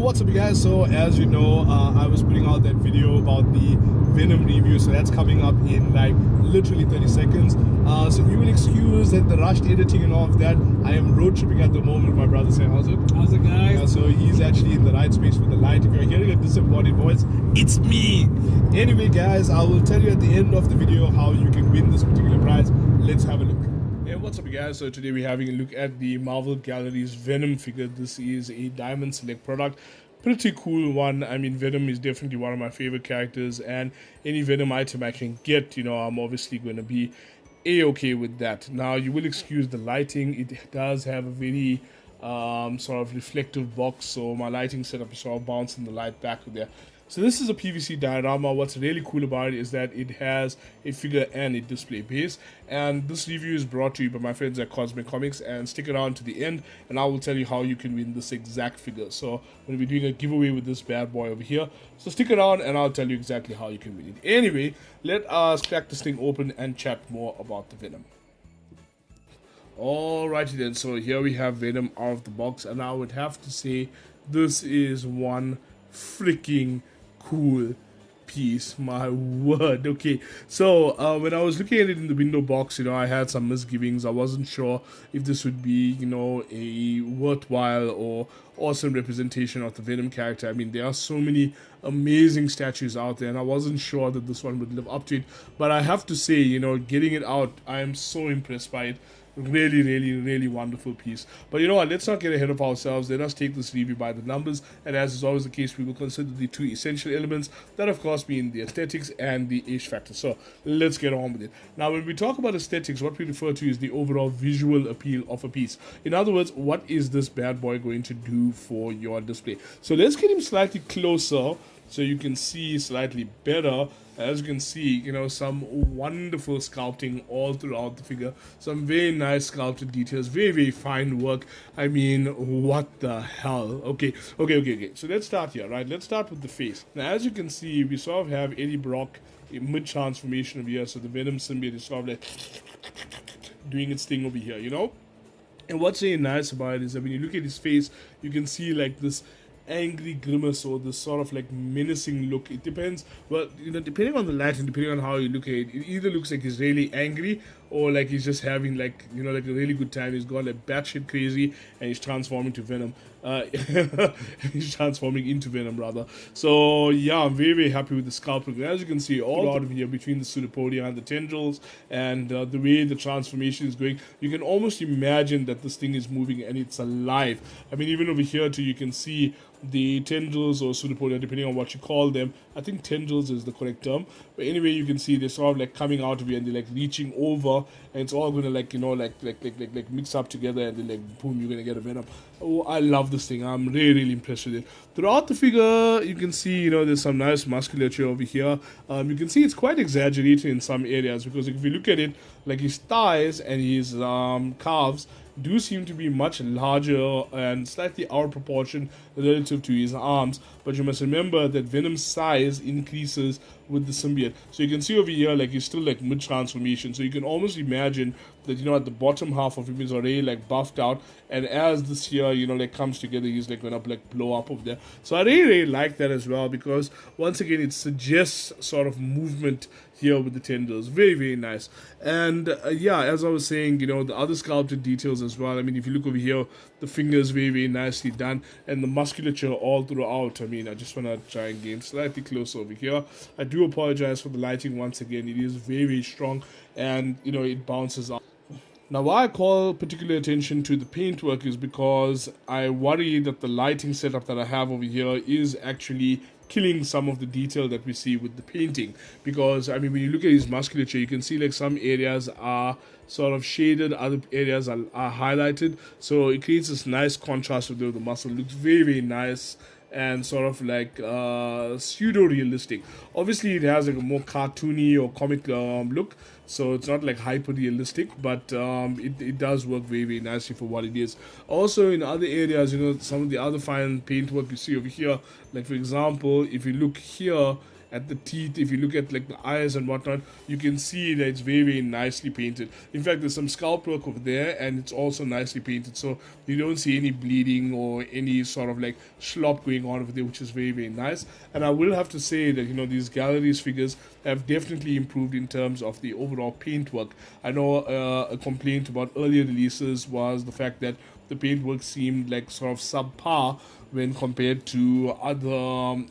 What's up, you guys? So as you know, I was putting out that video about the Venom review, so that's coming up in like literally 30 seconds. So you will excuse that the rushed editing and all of that. I am road tripping at the moment. My brother said, how's it? How's it, guys? So he's actually in the right space with the light. If you're hearing a disembodied voice, it's me. Anyway, guys, I will tell you at the end of the video how you can win this particular prize. Let's have a look. Hey, what's up, guys? So today we're having a look at the Marvel Galleries Venom figure. This is a Diamond Select product. Pretty cool one. I mean, Venom is definitely one of my favorite characters, and any Venom item I can get, you know, I'm obviously going to be a-okay with that. Now, you will excuse the lighting. It does have a very sort of reflective box, so my lighting setup is sort of bouncing the light back there. So this is a PVC diorama. What's really cool about it is that it has a figure and a display base. And this review is brought to you by my friends at Cosmic Comics. And stick around to the end, and I will tell you how you can win this exact figure. So we'll be doing a giveaway with this bad boy over here. So stick around, and I'll tell you exactly how you can win it. Anyway, let us crack this thing open and chat more about the Venom. Alrighty then, so here we have Venom out of the box, and I would have to say this is one freaking cool piece, my word. Okay, so when I was looking at it in the window box, you know, I had some misgivings. I wasn't sure if this would be, you know, a worthwhile or awesome representation of the Venom character. I mean, there are so many amazing statues out there, and I wasn't sure that this one would live up to it. But I have to say, you know, getting it out, I am so impressed by it. Really wonderful piece. But you know what, let's not get ahead of ourselves. Let us take this review by the numbers, and as is always the case, we will consider the two essential elements, that of course being the aesthetics and the age factor. So let's get on with it. Now, when we talk about aesthetics, what we refer to is the overall visual appeal of a piece. In other words, what is this bad boy going to do for your display? So let's get him slightly closer so you can see slightly better. As you can see, you know, some wonderful sculpting all throughout the figure. Some very nice sculpted details, very fine work. I mean, what the hell? Okay. So let's start here, right? Let's start with the face. Now, as you can see, we sort of have Eddie Brock mid-transformation over here. So the Venom symbiote is sort of like doing its thing over here, you know? And what's really nice about it is that when you look at his face, you can see like this angry grimace or this sort of like menacing look. It depends, well, you know, depending on the light and depending on how you look at it, it either looks like he's really angry or like he's just having like, you know, like a really good time. He's gone like batshit crazy and he's transforming to Venom. He's transforming into Venom rather. So yeah, I'm very happy with the sculpting. As you can see, all out of here between the pseudopodia and the tendrils and the way the transformation is going, you can almost imagine that this thing is moving and it's alive. I mean, even over here too, you can see the tendrils or pseudopodia, depending on what you call them. I think tendrils is the correct term. But anyway, you can see they're sort of like coming out of here and they're like reaching over, and it's all gonna like, you know, like mix up together, and then like boom, you're gonna get a Venom. Oh, I love this thing. I'm really impressed with it. Throughout the figure, you can see, you know, there's some nice musculature over here. You can see it's quite exaggerated in some areas, because if you look at it, like his thighs and his calves do seem to be much larger and slightly out of proportion relative to his arms. But you must remember that Venom's size increases with the symbiote. So you can see over here, like, he's still like mid-transformation. So you can almost imagine that, you know, at the bottom half of him is already like buffed out, and as this here, you know, like comes together, he's like gonna like blow up over there. So I really like that as well, because once again, it suggests sort of movement here with the tendrils. Very nice. And yeah, as I was saying, you know, the other sculpted details as well. I mean, if you look over here, the fingers very nicely done, and the musculature all throughout. I mean, I just want to try and gain slightly closer over here. I do apologize for the lighting once again. It is very strong, and you know, it bounces out. Now, why I call particular attention to the paintwork is because I worry that the lighting setup that I have over here is actually killing some of the detail that we see with the painting. Because, I mean, when you look at his musculature, you can see like some areas are sort of shaded, other areas are highlighted. So it creates this nice contrast with the muscle. It looks very nice and sort of like pseudo-realistic. Obviously, it has like a more cartoony or comic look, so it's not like hyper-realistic, but it does work very nicely for what it is. Also, in other areas, you know, some of the other fine paintwork you see over here, like for example, if you look here at the teeth, if you look at like the eyes and whatnot, you can see that it's very, very nicely painted. In fact, there's some scalp work over there, and it's also nicely painted, so you don't see any bleeding or any sort of like slop going on over there, which is very, very nice. And I will have to say that, you know, these galleries figures have definitely improved in terms of the overall paintwork. I know a complaint about earlier releases was the fact that the paintwork seemed like sort of subpar when compared to other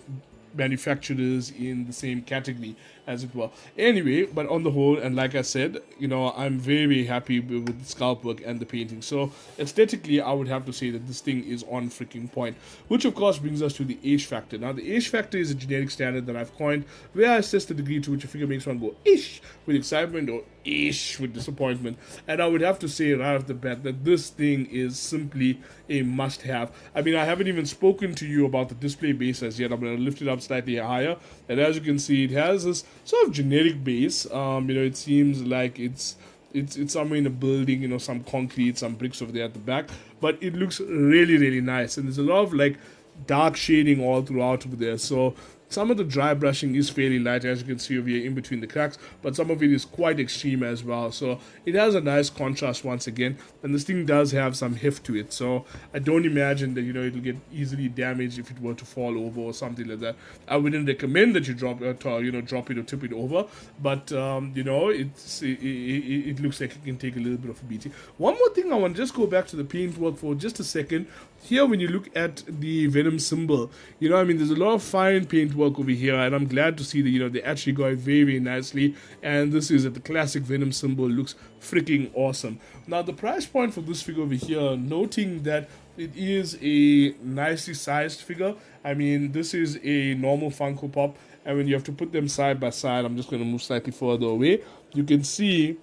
manufacturers in the same category, as it were. Anyway, but on the whole, and like I said, you know, I'm very, very happy with the scalp work and the painting. So aesthetically, I would have to say that this thing is on freaking point, which of course brings us to the age factor. Now, the age factor is a generic standard that I've coined, where I assess the degree to which a figure makes one go ish with excitement or ish with disappointment. And I would have to say right off the bat that this thing is simply a must-have. I mean, I haven't even spoken to you about the display base as yet. I'm going to lift it up slightly higher, and as you can see, it has this sort of generic base. You know, it seems like it's somewhere in a building, you know, some concrete, some bricks over there at the back, but it looks really, really nice, and there's a lot of like dark shading all throughout over there. So some of the dry brushing is fairly light, as you can see over here in between the cracks, but some of it is quite extreme as well. So it has a nice contrast once again, and this thing does have some heft to it. So I don't imagine that, you know, it'll get easily damaged if it were to fall over or something like that. I wouldn't recommend that you drop it or tip it over, but you know, it looks like it can take a little bit of a beating. One more thing, I want to just go back to the paintwork for just a second. Here, when you look at the Venom symbol, you know, I mean, there's a lot of fine paintwork over here, and I'm glad to see that, you know, they actually got it very, very nicely. And this is that the classic Venom symbol looks freaking awesome. Now, the price point for this figure over here, noting that it is a nicely sized figure. I mean, this is a normal Funko Pop, and when you have to put them side by side, I'm just going to move slightly further away. You can see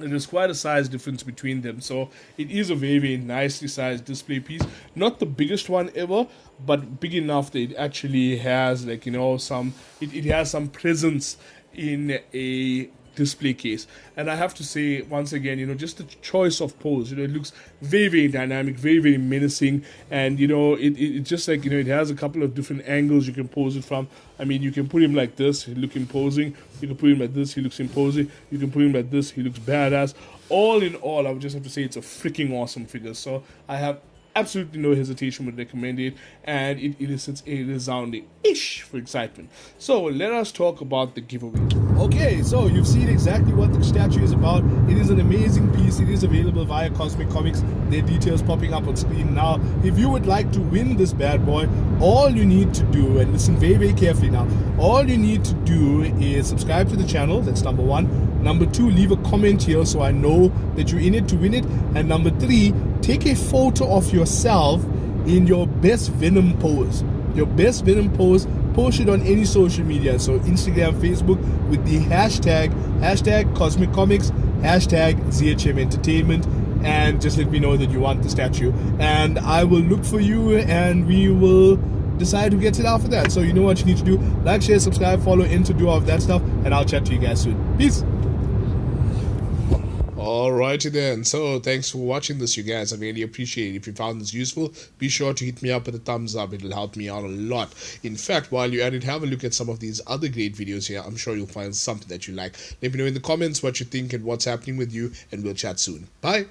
there's quite a size difference between them, so it is a very, very nicely sized display piece. Not the biggest one ever, but big enough that it actually has, like, you know, it has some presence in a display case. And I have to say, once again, you know, just the choice of pose, you know, it looks very, very dynamic, very, very menacing, and, you know, it just like, you know, it has a couple of different angles you can pose it from. I mean, you can put him like this, he look imposing. You can put him like this, he looks imposing. You can put him like this, he looks badass. All in all, I would just have to say it's a freaking awesome figure. So I have absolutely no hesitation would recommend it, and it elicits a resounding ish for excitement. So let us talk about the giveaway. Okay, so you've seen exactly what the statue is about. It is an amazing piece. It is available via Cosmic Comics. Their details popping up on screen now. If you would like to win this bad boy, all you need to do, and listen very, very carefully now, all you need to do is subscribe to the channel. That's number one. Number two, leave a comment here so I know that you're in it to win it. And number three, take a photo of yourself in your best Venom pose. Your best Venom pose, post it on any social media. So Instagram, Facebook, with the hashtag Cosmic Comics, hashtag ZHM Entertainment, and just let me know that you want the statue. And I will look for you, and we will decide who gets it after that. So you know what you need to do. Like, share, subscribe, follow, and to do all of that stuff. And I'll chat to you guys soon. Peace. Alrighty then, so thanks for watching this, you guys. I really appreciate it. If you found this useful, be sure to hit me up with a thumbs up. It'll help me out a lot. In fact, while you're at it, have a look at some of these other great videos here. I'm sure you'll find something that you like. Let me know in the comments what you think and what's happening with you, and we'll chat soon. Bye.